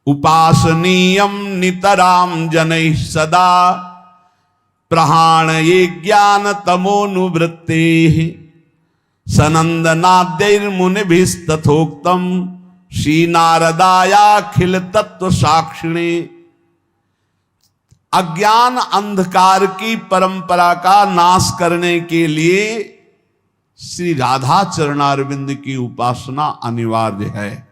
उपासनीयम नितराम जनैः सदा प्रहाण ये ज्ञान तमोनुवृत्ते सनंदनाद्यैर्मुनिभिस्तथोक्तम श्री नारदायाखिल तत्व साक्षिणे। अज्ञान अंधकार की परंपरा का नाश करने के लिए श्री राधा चरणारविंद की उपासना अनिवार्य है।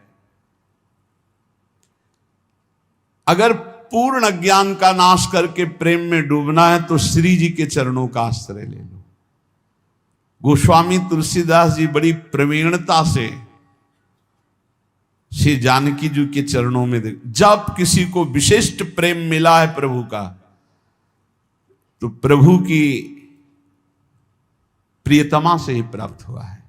अगर पूर्ण ज्ञान का नाश करके प्रेम में डूबना है तो श्री जी के चरणों का आश्रय ले लो। गोस्वामी तुलसीदास जी बड़ी प्रवीणता से श्री जानकी जी के चरणों में देख, जब किसी को विशिष्ट प्रेम मिला है प्रभु का तो प्रभु की प्रियतमा से ही प्राप्त हुआ है।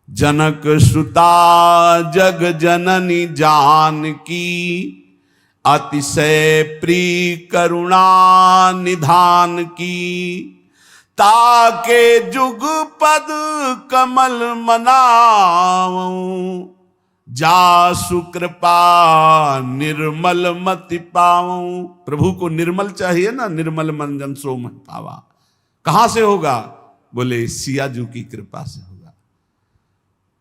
जनक सुता जग जननी जानकी अतिशय प्रिय करुणा निधान की ताके जुग पद कमल मनाऊं जा सुकृपा निर्मल मति पाऊं। प्रभु को निर्मल चाहिए ना, निर्मल मन जन सो मन पावा। कहां से होगा? बोले सिया जी की कृपा से होगा।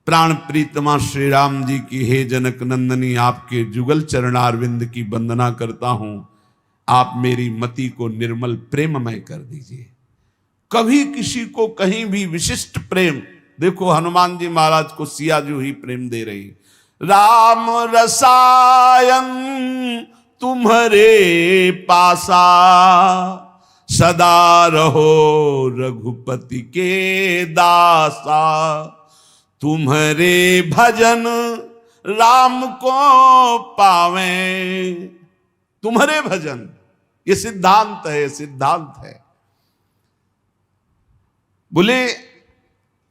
प्राण प्रीतमा श्री राम जी की हे जनक नंदनी आपके जुगल चरणारविंद की वंदना करता हूं। आप मेरी मति को निर्मल प्रेममय कर दीजिए। कभी किसी को कहीं भी विशिष्ट प्रेम, देखो हनुमान जी महाराज को सिया जी ही प्रेम दे रही। राम रसायन तुम्हारे पासा सदा रहो रघुपति के दासा। तुम्हारे भजन राम को पावे। तुम्हारे भजन, ये सिद्धांत है, सिद्धांत है। बोले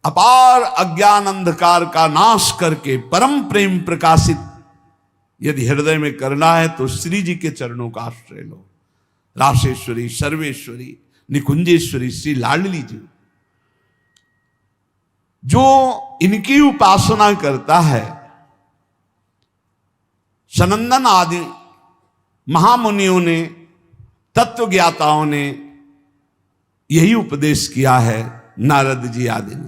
अपार अज्ञान अंधकार का नाश करके परम प्रेम प्रकाशित यदि हृदय में करना है तो श्री जी के चरणों का आश्रय लो। राशेश्वरी, सर्वेश्वरी, निकुंजेश्वरी श्री लाडली जी, जो इनकी उपासना करता है, सनंदन आदि महामुनियों ने, तत्वज्ञाताओं ने यही उपदेश किया है। नारद जी आदि ने,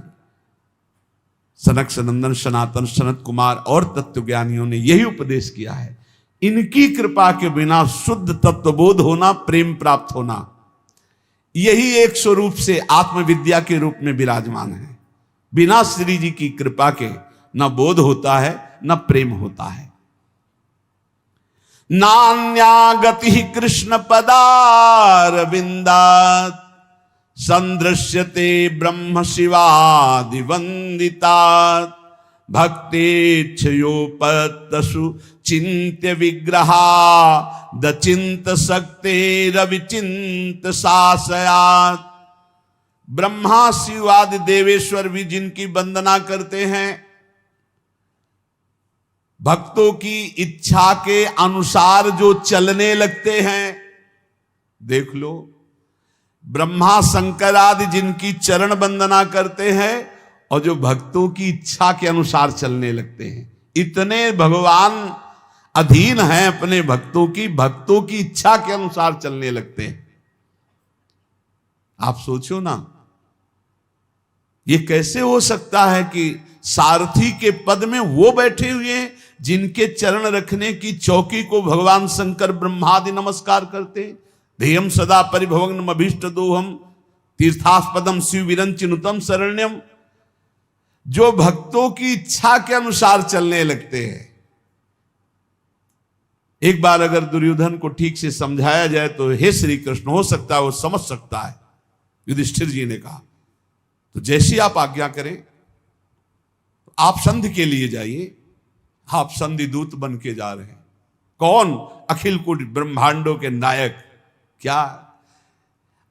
सनक सनंदन सनातन सनत कुमार और तत्वज्ञानियों ने यही उपदेश किया है। इनकी कृपा के बिना शुद्ध तत्वबोध होना, प्रेम प्राप्त होना, यही एक स्वरूप से आत्मविद्या के रूप में विराजमान है। बिना श्री जी की कृपा के न बोध होता है न प्रेम होता है। नान्या गति कृष्ण पदारविंदात् संदृश्यते ब्रह्म शिवादि वंदितात् भक्तेच्छयोपतसु चिन्त्य विग्रहा दचिंत शक्ते रविचिंत शासयात्। ब्रह्मा शिवादि देवेश्वर भी जिनकी वंदना करते हैं, भक्तों की इच्छा के अनुसार जो चलने लगते हैं, देख लो ब्रह्मा शंकर आदि जिनकी चरण वंदना करते हैं और जो भक्तों की इच्छा के अनुसार चलने लगते हैं, इतने भगवान अधीन हैं अपने भक्तों की इच्छा के अनुसार चलने लगते हैं। आप सोचो ना, ये कैसे हो सकता है कि सारथी के पद में वो बैठे हुए हैं जिनके चरण रखने की चौकी को भगवान शंकर ब्रह्मादि नमस्कार करते हैं। ध्येयम सदा परिभवग्नम अभीष्ट दोहम तीर्थास्पदम शिव विरंचिनुतम शरण्यम। जो भक्तों की इच्छा के अनुसार चलने लगते हैं। एक बार अगर दुर्योधन को ठीक से समझाया जाए तो हे श्री कृष्ण, हो सकता है वो समझ सकता है। युधिष्ठिर जी ने कहा तो जैसी आप आज्ञा करें, आप संधि के लिए जाइए। आप संधि दूत बन के जा रहे हैं। कौन? अखिल कोटि ब्रह्मांडों के नायक। क्या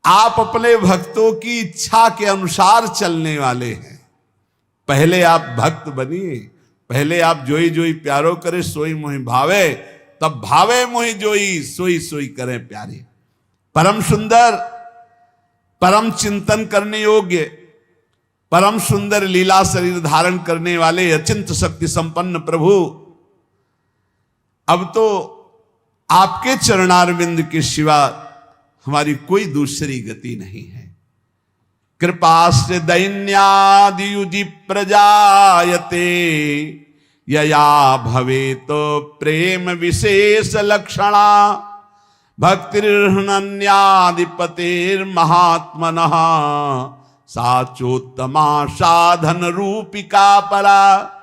आप अपने भक्तों की इच्छा के अनुसार चलने वाले हैं। पहले आप भक्त बनिए, पहले आप जोई जोई प्यारो करे सोई मोहि भावे, तब भावे मोहि जोई सोई सोई करे प्यारे। परम सुंदर, परम चिंतन करने योग्य, परम सुंदर लीला शरीर धारण करने वाले अचिंत शक्ति संपन्न प्रभु अब तो आपके चरणारविंद के सिवा हमारी कोई दूसरी गति नहीं है। कृपास्य दैन्यादियुजि प्रजायते यया भवेत प्रेम विशेष लक्षणा भक्तिर्हनन्यादिपतेर्महात्मनः साचोत्तमा साधन रूपिका परा।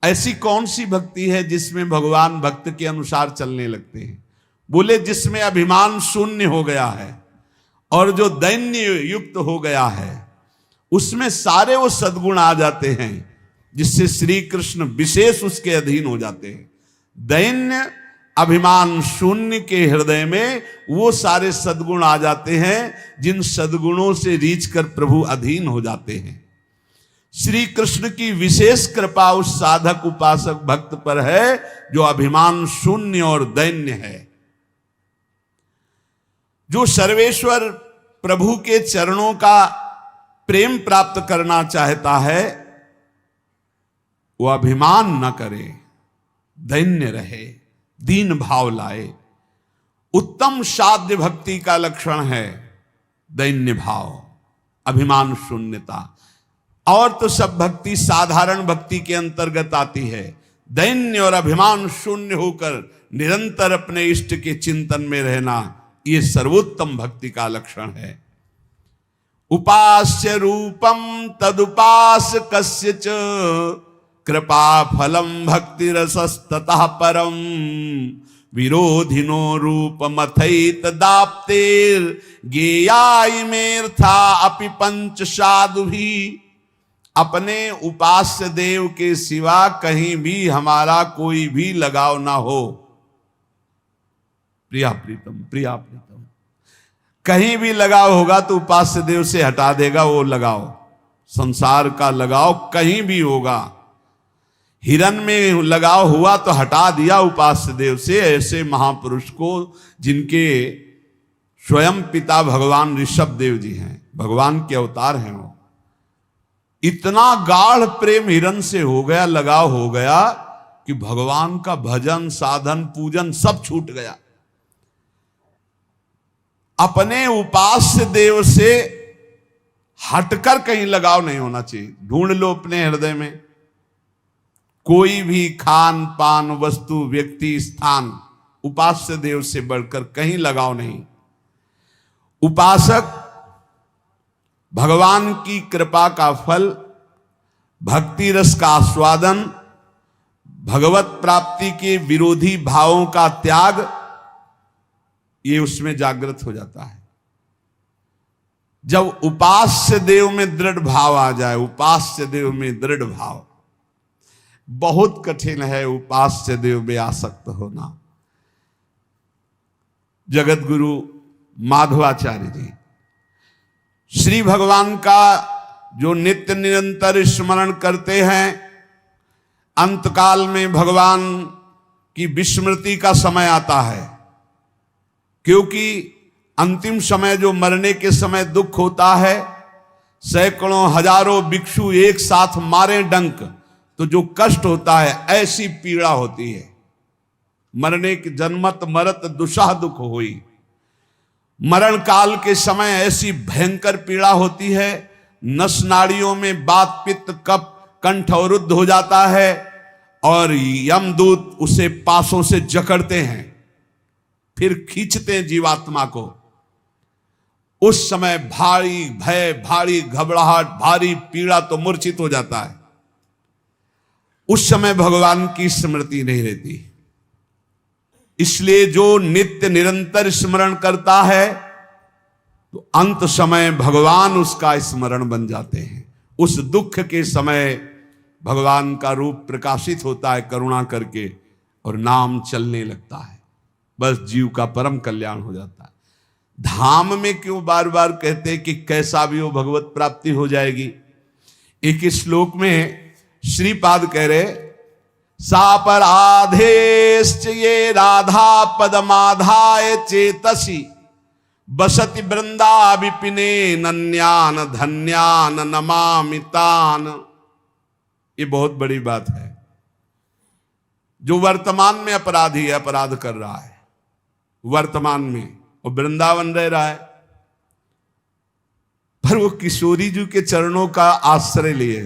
ऐसी कौन सी भक्ति है जिसमें भगवान भक्त के अनुसार चलने लगते हैं? बोले जिसमें अभिमान शून्य हो गया है और जो दैन्य युक्त हो गया है, उसमें सारे वो सद्गुण आ जाते हैं जिससे श्री कृष्ण विशेष उसके अधीन हो जाते हैं। दैन्य अभिमान शून्य के हृदय में वो सारे सद्गुण आ जाते हैं जिन सद्गुणों से रीछ कर प्रभु अधीन हो जाते हैं। श्री कृष्ण की विशेष कृपा उस साधक उपासक भक्त पर है जो अभिमान शून्य और दैन्य है। जो सर्वेश्वर प्रभु के चरणों का प्रेम प्राप्त करना चाहता है वो अभिमान न करे, दैन्य रहे, दीन भाव लाए। उत्तम साध्य भक्ति का लक्षण है दैन्य भाव, अभिमान शून्यता। और तो सब भक्ति साधारण भक्ति के अंतर्गत आती है। दैन्य और अभिमान शून्य होकर निरंतर अपने इष्ट के चिंतन में रहना, ये सर्वोत्तम भक्ति का लक्षण है। उपास्य रूपम तदुपासकस्य च कृपा फलम भक्ति रसस्ततः परम विरोधिनो रूपमथैत दाप्तेर गेयायमेर्था अपि पंच साधु भी। अपने उपास्य देव के सिवा कहीं भी हमारा कोई भी लगाव ना हो। प्रिया प्रीतम, प्रिया प्रीतम, कहीं भी लगाव होगा तो उपास्य देव से हटा देगा वो लगाव। संसार का लगाव कहीं भी होगा, हिरन में लगाव हुआ तो हटा दिया उपास्य देव से। ऐसे महापुरुष को जिनके स्वयं पिता भगवान ऋषभ देव जी हैं, भगवान के अवतार हैं, वो इतना गाढ़ प्रेम हिरन से हो गया, लगाव हो गया कि भगवान का भजन साधन पूजन सब छूट गया। अपने उपास्य देव से हटकर कहीं लगाव नहीं होना चाहिए। ढूंढ लो अपने हृदय में कोई भी खान पान वस्तु व्यक्ति स्थान उपास्य देव से बढ़कर कहीं लगाव नहीं। उपासक भगवान की कृपा का फल, भक्ति रस का आस्वादन, भगवत प्राप्ति के विरोधी भावों का त्याग, ये उसमें जागृत हो जाता है। जब उपास्य देव में दृढ़ भाव आ जाए, उपास्य देव में दृढ़ भाव, बहुत कठिन है उपास्य देव में आसक्त होना। जगत गुरु माधवाचार्य जी श्री भगवान का जो नित्य निरंतर स्मरण करते हैं, अंतकाल में भगवान की विस्मृति का समय आता है, क्योंकि अंतिम समय जो मरने के समय दुख होता है, सैकड़ों हजारों भिक्षु एक साथ मारे डंक तो जो कष्ट होता है, ऐसी पीड़ा होती है। मरने की जन्मत मरत दुशाह दुख हुई। मरण काल के समय ऐसी भयंकर पीड़ा होती है, नस नाड़ियों में बात पित्त कफ कंठ अवरुद्ध हो जाता है और यमदूत उसे पासों से जकड़ते हैं, फिर खींचते हैं जीवात्मा को। उस समय भारी भय, भारी घबराहट, भारी पीड़ा तो मूर्छित हो जाता है। उस समय भगवान की स्मृति नहीं रहती। इसलिए जो नित्य निरंतर स्मरण करता है तो अंत समय भगवान उसका स्मरण बन जाते हैं। उस दुख के समय भगवान का रूप प्रकाशित होता है करुणा करके और नाम चलने लगता है, बस जीव का परम कल्याण हो जाता है। धाम में क्यों बार बार कहते हैं कि कैसा भी हो भगवत प्राप्ति हो जाएगी। एक श्लोक में श्रीपाद कह रहे, सापराधेश्च ये राधा पदमाधाय चेतसी बसति वृंदा विपिने नन्यान धन्यान नमामितान। ये बहुत बड़ी बात है। जो वर्तमान में अपराधी है, अपराध कर रहा है वर्तमान में, और वृंदावन रह रहा है, पर वो किशोरी जी के चरणों का आश्रय लिए।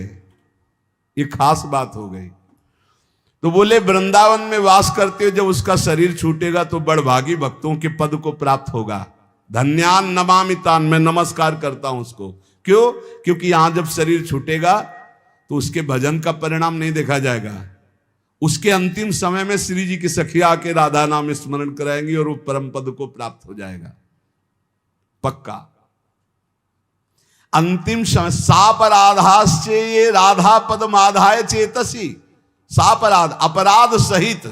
ये खास बात हो गई। तो बोले वृंदावन में वास करते हुए जब उसका शरीर छूटेगा तो बड़भागी भक्तों के पद को प्राप्त होगा। धन्यान नमामि तान, मैं नमस्कार करता हूं उसको। क्यों? क्योंकि यहां जब शरीर छूटेगा तो उसके भजन का परिणाम नहीं देखा जाएगा। उसके अंतिम समय में श्री जी की सखिया आके राधा नाम स्मरण कराएंगी और वो परम पद को प्राप्त हो जाएगा पक्का। अंतिम समय सापराधाश्चे ये राधा पद माधाय चेतसी, सापराध अपराध सहित,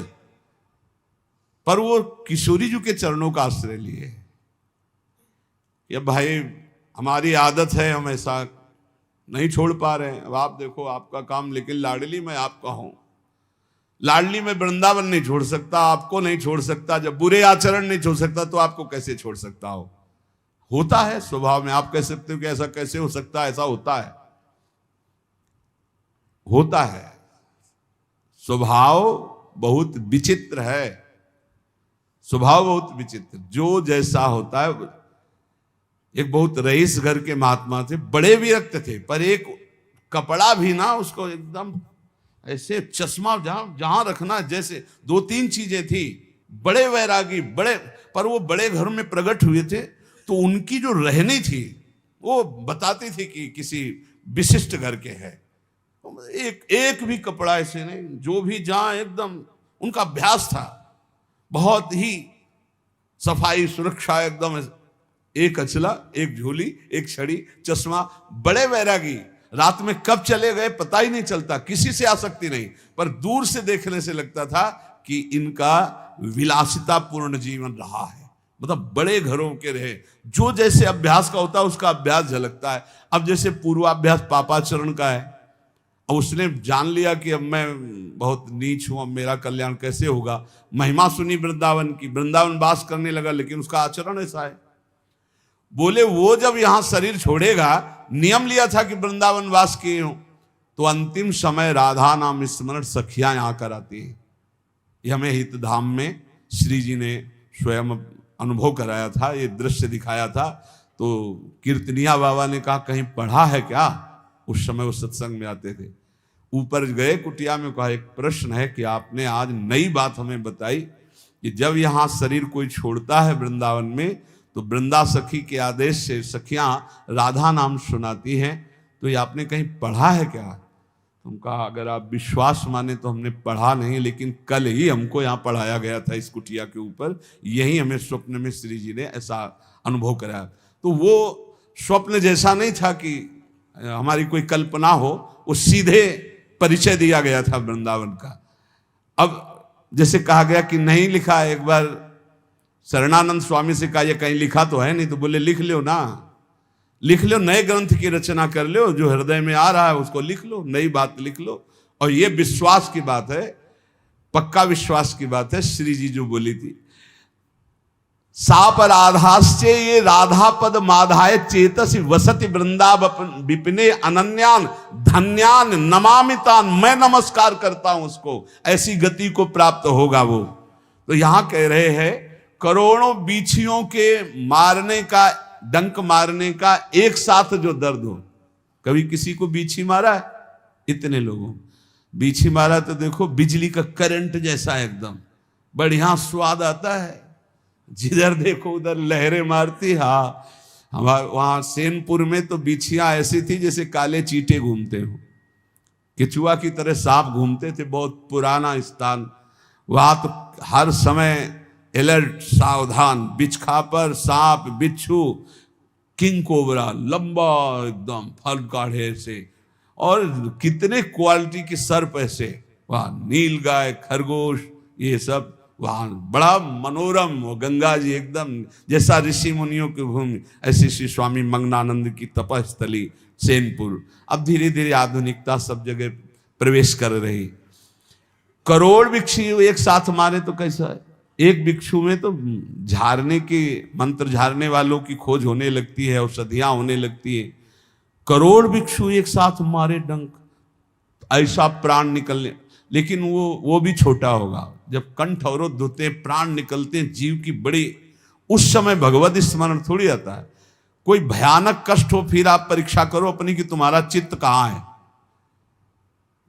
पर वो किशोरी जी के चरणों का आश्रय लिए। ये भाई हमारी आदत है, हम ऐसा नहीं छोड़ पा रहे हैं। अब आप देखो आपका काम, लेकिन लाडली में आपका हूं, लाडली में वृंदावन नहीं छोड़ सकता, आपको नहीं छोड़ सकता। जब बुरे आचरण नहीं छोड़ सकता तो आपको कैसे छोड़ सकता हो? होता है स्वभाव में। आप कह सकते हो कि ऐसा कैसे हो सकता है, ऐसा होता है, होता है। स्वभाव बहुत विचित्र है, स्वभाव बहुत विचित्र। जो जैसा होता है। एक बहुत रईस घर के महात्मा थे, बड़े विरक्त थे, पर एक कपड़ा भी ना उसको एकदम ऐसे चश्मा जहां रखना, जैसे दो तीन चीजें थी। बड़े वैरागी, बड़े, पर वो बड़े घर में प्रकट हुए थे तो उनकी जो रहनी थी वो बताती थी कि किसी विशिष्ट घर के है। एक भी कपड़ा ऐसे नहीं, जो भी जहां एकदम उनका अभ्यास था, बहुत ही सफाई सुरक्षा एकदम। एक अचला, एक झोली, एक छड़ी, चश्मा, बड़े वैरागी। रात में कब चले गए पता ही नहीं चलता, किसी से आसक्ति नहीं, पर दूर से देखने से लगता था कि इनका विलासिता पूर्ण जीवन रहा है। मतलब बड़े घरों के रहे, जो जैसे अभ्यास का होता है उसका अभ्यास झलकता है। अब जैसे पूर्वाभ्यास पापाचरण का है, अब उसने जान लिया कि अब मैं बहुत नीच हूं, अब मेरा कल्याण कैसे होगा। महिमा सुनी वृंदावन की, वृंदावन वास करने लगा, लेकिन उसका आचरण ऐसा है। बोले वो जब यहां शरीर छोड़ेगा, नियम लिया था कि वृंदावन वास किए हो, तो अंतिम समय राधा नाम स्मरण सखियां यहां कर आती है। ये हमें हितधाम में श्री जी ने स्वयं अनुभव कराया था, ये दृश्य दिखाया था। तो कीर्तनिया बाबा ने कहा कहीं पढ़ा है क्या? उस समय वो सत्संग में आते थे। ऊपर गए कुटिया में, कहा एक प्रश्न है कि आपने आज नई बात हमें बताई कि जब यहां शरीर कोई छोड़ता है वृंदावन में तो वृंदा सखी के आदेश से सखियां राधा नाम सुनाती हैं, तो ये आपने कहीं पढ़ा है क्या? तुम कहा अगर आप विश्वास माने तो हमने पढ़ा नहीं, लेकिन कल ही हमको यहाँ पढ़ाया गया था इस कुटिया के ऊपर, यही हमें स्वप्न में श्री जी ने ऐसा अनुभव कराया। तो वो स्वप्न जैसा नहीं था कि हमारी कोई कल्पना हो, वो सीधे परिचय दिया गया था वृंदावन का। अब जैसे कहा गया कि नहीं लिखा है, एक बार शरणानंद स्वामी से कहा ये कहीं लिखा तो है नहीं, तो बोले लिख लो ना, लिख लो, नए ग्रंथ की रचना कर लो, जो हृदय में आ रहा है उसको लिख लो, नई बात लिख लो। और ये विश्वास की बात है, पक्का विश्वास की बात है। श्री जी जो बोली थी, सापराधाश्चे ये राधा पद माधाय चेतसी वसति वृंदा विपिने अनन्यान धन्यान नमामितान, मैं नमस्कार करता हूं उसको, ऐसी गति को प्राप्त होगा वो। तो यहां कह रहे हैं करोड़ों बीछियों के मारने का, डंक मारने का एक साथ जो दर्द हो। कभी किसी को बीछी मारा है? इतने लोगों बीछी मारा तो देखो बिजली का करंट जैसा एकदम बढ़िया स्वाद आता है, जिधर देखो उधर लहरें मारती। हाँ, हमारे वहां सेनपुर में तो बिछियां ऐसी थी जैसे काले चीटे घूमते हो, केचुआ की तरह सांप घूमते थे। बहुत पुराना स्थान, वहां तो हर समय अलर्ट, सावधान, बिछखापर, सांप, बिच्छू, किंग कोबरा, लंबा एकदम फल काढ़े से, और कितने क्वालिटी के सर्प ऐसे, वहां नील गाय, खरगोश, ये सब वहां बड़ा मनोरम। वो गंगा जी एकदम जैसा ऋषि मुनियों की भूमि, ऐसी श्री स्वामी मंगनानंद की तपस्थली सेनपुर। अब धीरे धीरे आधुनिकता सब जगह प्रवेश कर रही। करोड़ भिक्षु एक साथ मारे तो कैसा है? एक भिक्षु में तो झाड़ने के, मंत्र झाड़ने वालों की खोज होने लगती है, औषधियां होने लगती है। करोड़ भिक्षु एक साथ मारे डंक, ऐसा प्राण निकलने। लेकिन वो भी छोटा होगा। जब कंठ अवरुद्ध होते हैं, प्राण निकलते हैं, जीव की बड़ी, उस समय भगवत स्मरण थोड़ी आता है। कोई भयानक कष्ट हो फिर आप परीक्षा करो अपनी कि तुम्हारा चित्त कहां है।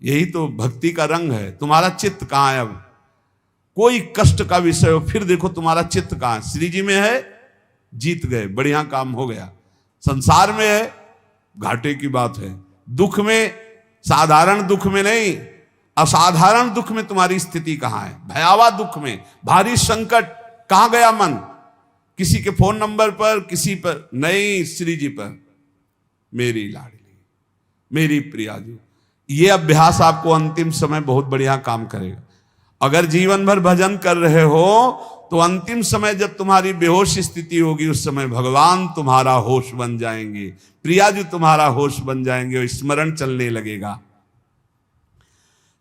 यही तो भक्ति का रंग है, तुम्हारा चित्त कहां है। अब कोई कष्ट का विषय हो फिर देखो तुम्हारा चित्त कहां है। श्री जी में है, जीत गए, बढ़िया काम हो गया। संसार में है, घाटे की बात है। दुख में, साधारण दुख में नहीं, असाधारण दुख में तुम्हारी स्थिति कहां है। भयावह दुख में, भारी संकट, कहां गया मन? किसी के फोन नंबर पर, किसी पर नहीं, श्री जी पर, मेरी लाडली, मेरी प्रिया जी। ये अभ्यास आपको अंतिम समय बहुत बढ़िया काम करेगा। अगर जीवन भर भजन कर रहे हो तो अंतिम समय जब तुम्हारी बेहोश स्थिति होगी, उस समय भगवान तुम्हारा होश बन जाएंगे, प्रिया जी तुम्हारा होश बन जाएंगे और स्मरण चलने लगेगा।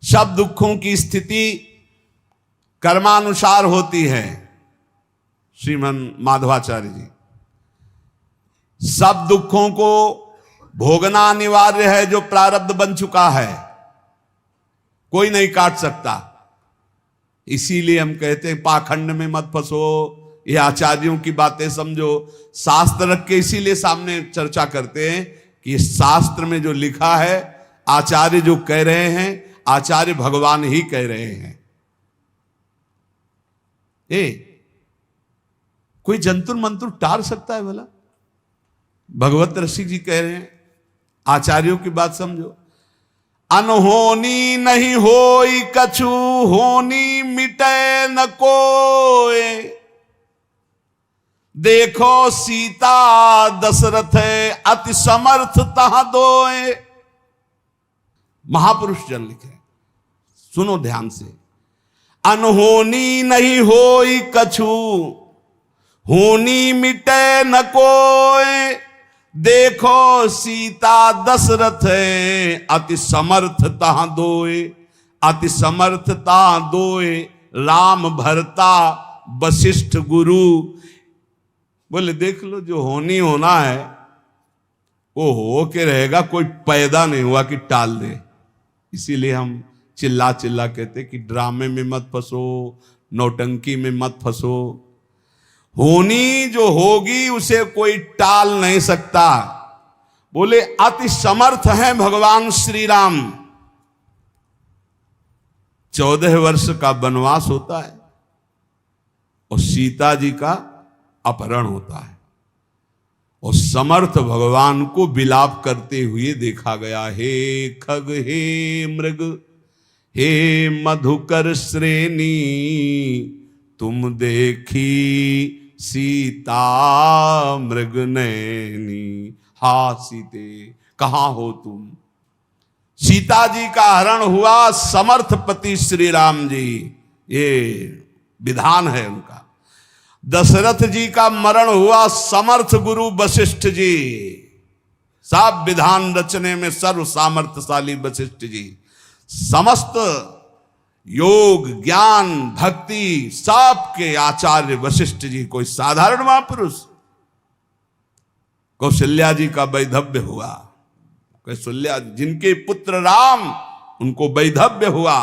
सब दुखों की स्थिति कर्मानुसार होती है। श्रीमन माधवाचार्य जी, सब दुखों को भोगना अनिवार्य है। जो प्रारब्ध बन चुका है कोई नहीं काट सकता। इसीलिए हम कहते हैं पाखंड में मत फंसो, ये आचार्यों की बातें समझो। शास्त्र रख के इसीलिए सामने चर्चा करते हैं कि ये शास्त्र में जो लिखा है, आचार्य जो कह रहे हैं, आचार्य भगवान ही कह रहे हैं। कोई जंतुर मंतुर टाल सकता है भला? भगवत रसिक जी कह रहे हैं, आचार्यों की बात समझो। अनहोनी नहीं होई कछु, होनी मिटे न कोय। देखो सीता दशरथ अति समर्थ तहां दोए। महापुरुष जन लिखे, सुनो ध्यान से। अनहोनी नहीं होई कछु, होनी मिटे न कोय। देखो सीता दशरथ अति समर्थ तहां दोए। अति समर्थ तहां दोए, राम भरता वशिष्ठ गुरु। बोले देख लो, जो होनी होना है वो हो के रहेगा, कोई पैदा नहीं हुआ कि टाल दे। इसीलिए हम चिल्ला चिल्ला कहते कि ड्रामे में मत फंसो, नौटंकी में मत फंसो। होनी जो होगी उसे कोई टाल नहीं सकता। बोले अति समर्थ हैं भगवान श्री राम। 14 वर्ष का वनवास होता है और सीता जी का अपहरण होता है, और समर्थ भगवान को विलाप करते हुए देखा गया। हे खग, हे मृग, हे मधुकर श्रेणी, तुम देखी सीता मृग नैनी। हा सीते, कहां हो तुम? सीता जी का हरण हुआ समर्थ पति श्री राम जी, ये विधान है उनका। दशरथ जी का मरण हुआ समर्थ गुरु वशिष्ठ जी। सब विधान रचने में सर्व सामर्थ्यशाली वशिष्ठ जी। समस्त योग, ज्ञान, भक्ति सब के आचार्य वशिष्ठ जी। कोई साधारण महापुरुष। कौशल्या जी का वैधव्य हुआ। कौशल्या जिनके पुत्र राम, उनको वैधव्य हुआ।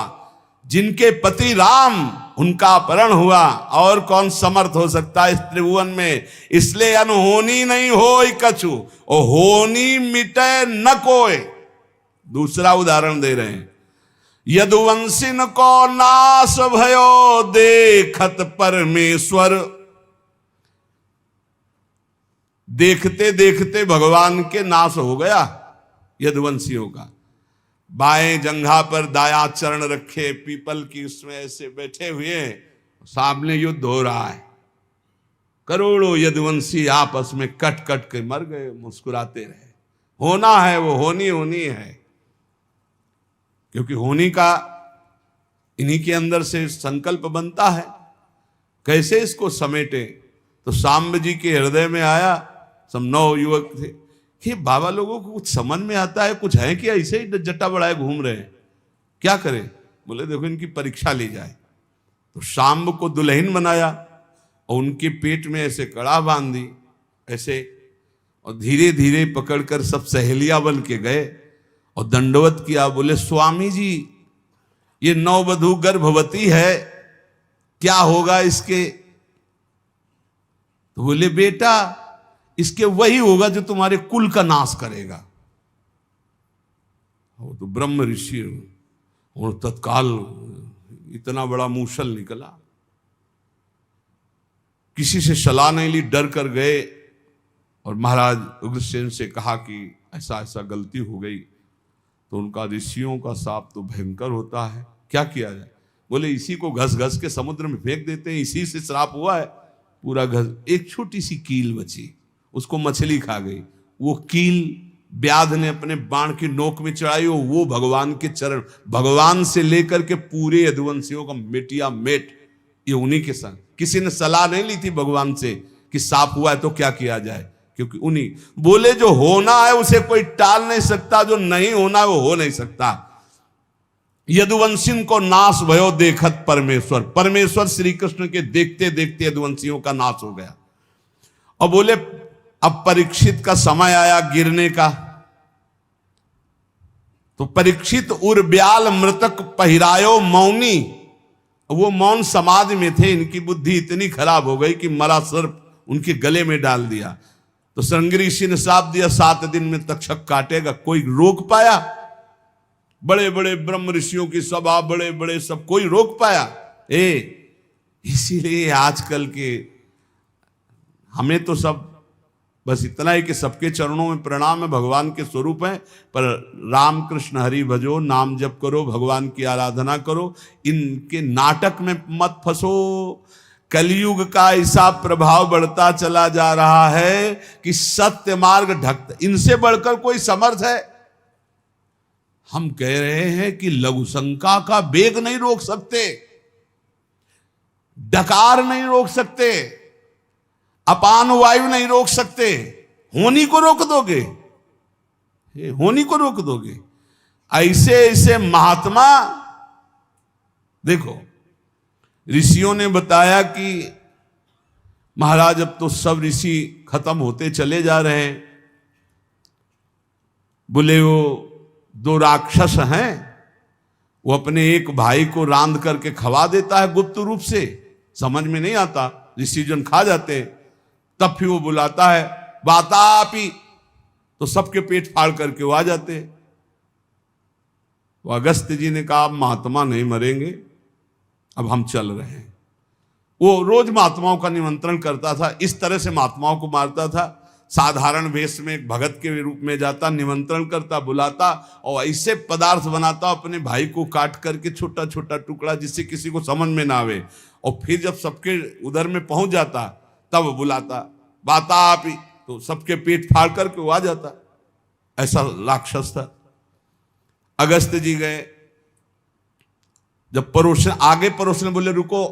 जिनके पति राम, उनका अपहरण हुआ। और कौन समर्थ हो सकता है इस त्रिभुवन में? इसलिए अनहोनी नहीं होई कछु, और होनी मिटे न कोय। दूसरा उदाहरण दे रहे हैं। यदुवंशिन को नाश भयो, देखत परमेश्वर। देखते देखते भगवान के नाश हो गया यदुवंशियों का। बाएं जंघा पर दाया चरण रखे, पीपल की उसमें ऐसे बैठे हुए, सामने युद्ध हो रहा है। करोड़ों यदुवंशी आपस में कट कट के मर गए, मुस्कुराते रहे। होना है वो, होनी होनी है, क्योंकि होनी का इन्हीं के अंदर से संकल्प बनता है। कैसे इसको समेटे? तो सांब जी के हृदय में आया। सब 9 युवक थे कि बाबा लोगों को कुछ समझ में आता है, कुछ है कि ऐसे ही जट्टा बढ़ाए घूम रहे हैं, क्या करें? बोले देखो इनकी परीक्षा ली जाए। तो सांब को दुल्हन बनाया और उनके पेट में ऐसे कड़ा बांध दी ऐसे, और धीरे धीरे पकड़कर सब सहेलियां बन के गए और दंडवत किया। बोले स्वामी जी, ये नववधू गर्भवती है, क्या होगा इसके? तो बोले बेटा इसके वही होगा जो तुम्हारे कुल का नाश करेगा। वो तो ब्रह्म ऋषि और तत्काल इतना बड़ा मूसल निकला, किसी से सलाह नहीं ली, डर कर गए और महाराज उग्रसेन से कहा कि ऐसा ऐसा गलती हो गई। तो उनका ऋषियों का शाप तो भयंकर होता है, क्या किया जाए? बोले इसी को घस घस के समुद्र में फेंक देते हैं, इसी से श्राप हुआ है पूरा घस। एक छोटी सी कील बची, उसको मछली खा गई। वो कील व्याध ने अपने बाण की नोक में चढ़ाई, वो भगवान के चरण, भगवान से लेकर के पूरे यदुवंशियों का मेटिया मेट ये उन्हीं के संग। किसी ने सलाह नहीं ली थी भगवान से कि सांप हुआ है तो क्या किया जाए, क्योंकि उन्हीं बोले जो होना है उसे कोई टाल नहीं सकता, जो नहीं होना है वो हो नहीं सकता। यदुवंशियों को नाश भयो देखत परमेश्वर, परमेश्वर श्री कृष्ण के देखते देखते यदुवंशियों का नाश हो गया। और बोले अब परीक्षित का समय आया गिरने का। तो परीक्षित उर्ब्याल मृतक पहिरायो मौनी, वो मौन समाधि में थे, इनकी बुद्धि इतनी खराब हो गई कि मरा सर्प उनके गले में डाल दिया। तो श्रृंगी ऋषि ने श्राप दिया 7 दिन में तक्षक काटेगा। कोई रोक पाया? बड़े बड़े ब्रह्म ऋषियों की सभा, बड़े बड़े सब, कोई रोक पाया? इसीलिए आजकल के हमें तो सब बस इतना ही कि सबके चरणों में प्रणाम है, भगवान के स्वरूप है, पर राम कृष्ण हरि भजो, नाम जप करो, भगवान की आराधना करो, इनके नाटक में मत फंसो। कलयुग का ऐसा प्रभाव बढ़ता चला जा रहा है कि सत्य मार्ग ढकता, इनसे बढ़कर कोई समर्थ है? हम कह रहे हैं कि लघु शंका का वेग नहीं रोक सकते, डकार नहीं रोक सकते, अपान वायु नहीं रोक सकते, होनी को रोक दोगे, होनी को रोक दोगे। ऐसे ऐसे महात्मा, देखो ऋषियों ने बताया कि महाराज अब तो सब ऋषि खत्म होते चले जा रहे हैं। बोले वो 2 राक्षस हैं, वो अपने एक भाई को रांध करके खवा देता है गुप्त रूप से, समझ में नहीं आता, ऋषिजन खा जाते। तब फिर वो बुलाता है वातापी, तो सबके पेट फाड़ करके वो आ जाते। वो अगस्त जी ने कहा महात्मा नहीं मरेंगे, अब हम चल रहे हैं। वो रोज महात्माओं का निमंत्रण करता था, इस तरह से महात्माओं को मारता था। साधारण वेश में एक भगत के रूप में जाता, निमंत्रण करता, बुलाता और ऐसे पदार्थ बनाता अपने भाई को काट करके छोटा छोटा टुकड़ा, जिससे किसी को समझ में ना आवे। और फिर जब सबके उधर में पहुंच जाता तब बुलाता वातापी, तो सबके पेट फाड़ करके वो आ जाता। ऐसा राक्षस था। अगस्त जी गए, जब परोसन आगे परोसन बोले रुको,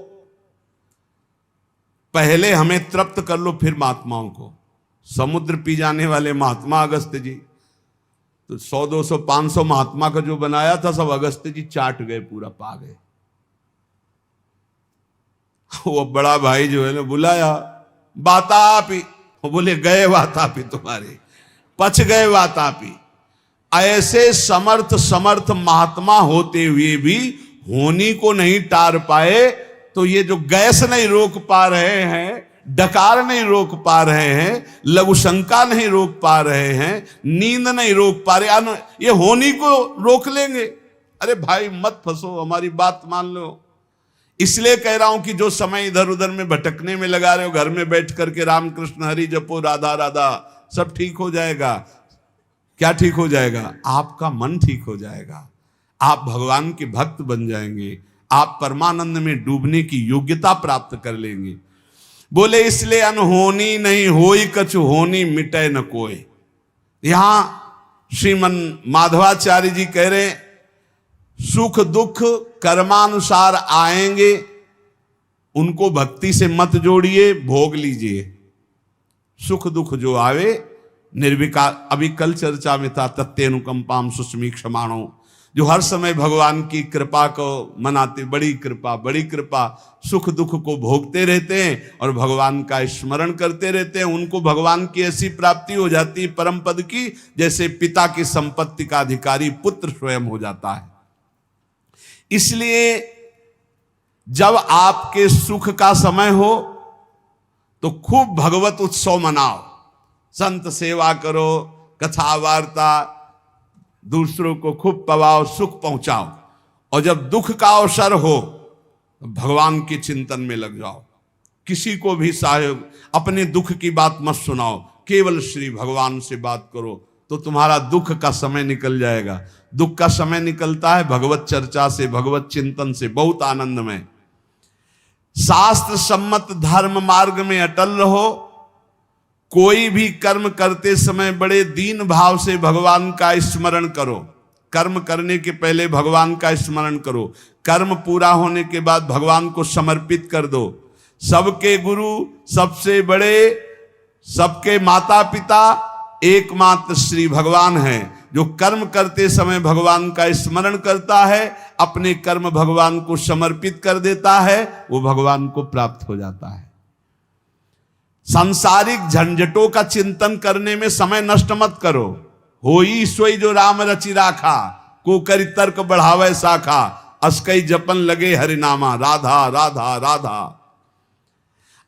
पहले हमें तृप्त कर लो फिर महात्माओं को। समुद्र पी जाने वाले महात्मा अगस्त जी, तो 100 200 500 महात्मा का जो बनाया था सब अगस्त जी चाट गए, पूरा पा गए। वो बड़ा भाई जो है ना बुलाया वातापी, वो बोले गए वातापी, तुम्हारे पच गए वातापी। ऐसे समर्थ समर्थ महात्मा होते हुए भी होनी को नहीं टार पाए, तो ये जो गैस नहीं रोक पा रहे हैं, डकार नहीं रोक पा रहे हैं, लघु शंका नहीं रोक पा रहे हैं, नींद नहीं रोक पा रहे, ये होनी को रोक लेंगे। अरे भाई मत फंसो, हमारी बात मान लो। इसलिए कह रहा हूं कि जो समय इधर उधर में भटकने में लगा रहे हो, घर में बैठ करके राम कृष्ण हरि जपो, राधा राधा, सब ठीक हो जाएगा। क्या ठीक हो जाएगा? आपका मन ठीक हो जाएगा, आप भगवान के भक्त बन जाएंगे, आप परमानंद में डूबने की योग्यता प्राप्त कर लेंगे। बोले इसलिए अनहोनी नहीं होई कछु होनी मिटे न कोई। यहां श्रीमन माधवाचार्य जी कह रहे सुख दुख कर्मानुसार आएंगे, उनको भक्ति से मत जोड़िए, भोग लीजिए। सुख दुख जो आवे निर्विकार, अभी कल चर्चा में था तत्तेनुकंपाम सुस्मी क्षमाणो, जो हर समय भगवान की कृपा को मनाते, बड़ी कृपा बड़ी कृपा, सुख दुख को भोगते रहते हैं और भगवान का स्मरण करते रहते हैं। उनको भगवान की ऐसी प्राप्ति हो जाती है परम पद की, जैसे पिता की संपत्ति का अधिकारी पुत्र स्वयं हो जाता है। इसलिए जब आपके सुख का समय हो तो खूब भगवत उत्सव मनाओ, संत सेवा करो, कथा वार्ता, दूसरों को खूब पवाओ, सुख पहुंचाओ। और जब दुख का अवसर हो तो भगवान के चिंतन में लग जाओ। किसी को भी सहयोग, अपने दुख की बात मत सुनाओ, केवल श्री भगवान से बात करो, तो तुम्हारा दुख का समय निकल जाएगा। दुख का समय निकलता है भगवत चर्चा से, भगवत चिंतन से, बहुत आनंद में। शास्त्र सम्मत धर्म मार्ग में अटल रहो। कोई भी कर्म करते समय बड़े दीन भाव से भगवान का स्मरण करो। कर्म करने के पहले भगवान का स्मरण करो, कर्म पूरा होने के बाद भगवान को समर्पित कर दो। सबके गुरु, सबसे बड़े, सबके माता पिता एकमात्र श्री भगवान हैं। जो कर्म करते समय भगवान का स्मरण करता है, अपने कर्म भगवान को समर्पित कर देता है, वो भगवान को प्राप्त हो जाता है। सांसारिक झंझटों का चिंतन करने में समय नष्ट मत करो। होई सोई जो राम रचि राखा, को करी तर्क बढ़ावे शाखा, अस्कई जपन लगे हरिनामा, राधा राधा राधा।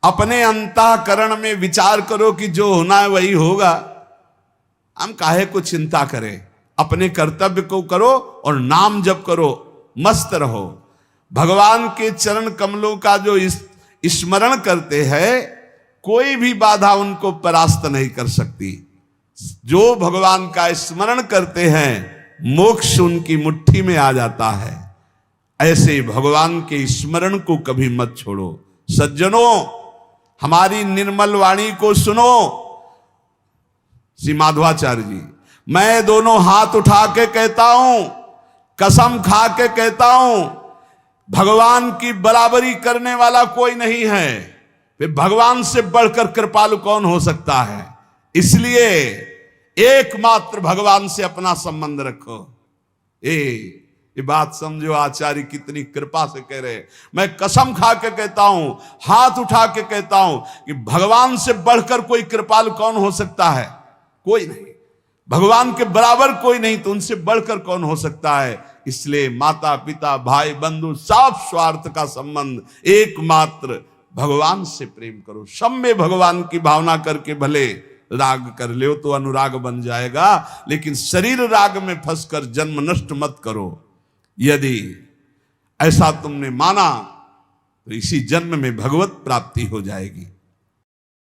अपने अंतःकरण में विचार करो कि जो होना है वही होगा, हम काहे को चिंता करें। अपने कर्तव्य को करो और नाम जप करो, मस्त रहो। भगवान के चरण कमलों का जो स्मरण करते हैं, कोई भी बाधा उनको परास्त नहीं कर सकती। जो भगवान का स्मरण करते हैं, मोक्ष उनकी मुट्ठी में आ जाता है। ऐसे भगवान के स्मरण को कभी मत छोड़ो। सज्जनों, हमारी निर्मल वाणी को सुनो। श्री माधवाचार्य जी, मैं दोनों हाथ उठा के कहता हूं, कसम खा के कहता हूं, भगवान की बराबरी करने वाला कोई नहीं है। फिर भगवान से बढ़कर कृपालु कौन हो सकता है? इसलिए एकमात्र भगवान से अपना संबंध रखो। ये बात समझो, आचार्य कितनी कृपा से कह रहे हैं। मैं कसम खा के कहता हूं, हाथ उठा के कहता हूं कि भगवान से बढ़कर कोई कृपालु कौन हो सकता है? कोई नहीं। भगवान के बराबर कोई नहीं, तो उनसे बढ़कर कौन हो सकता है? इसलिए माता पिता भाई बंधु सब स्वार्थ का संबंध, एकमात्र भगवान से प्रेम करो। सब में भगवान की भावना करके भले राग कर ले तो अनुराग बन जाएगा, लेकिन शरीर राग में फंसकर जन्म नष्ट मत करो। यदि ऐसा तुमने माना तो इसी जन्म में भगवत प्राप्ति हो जाएगी।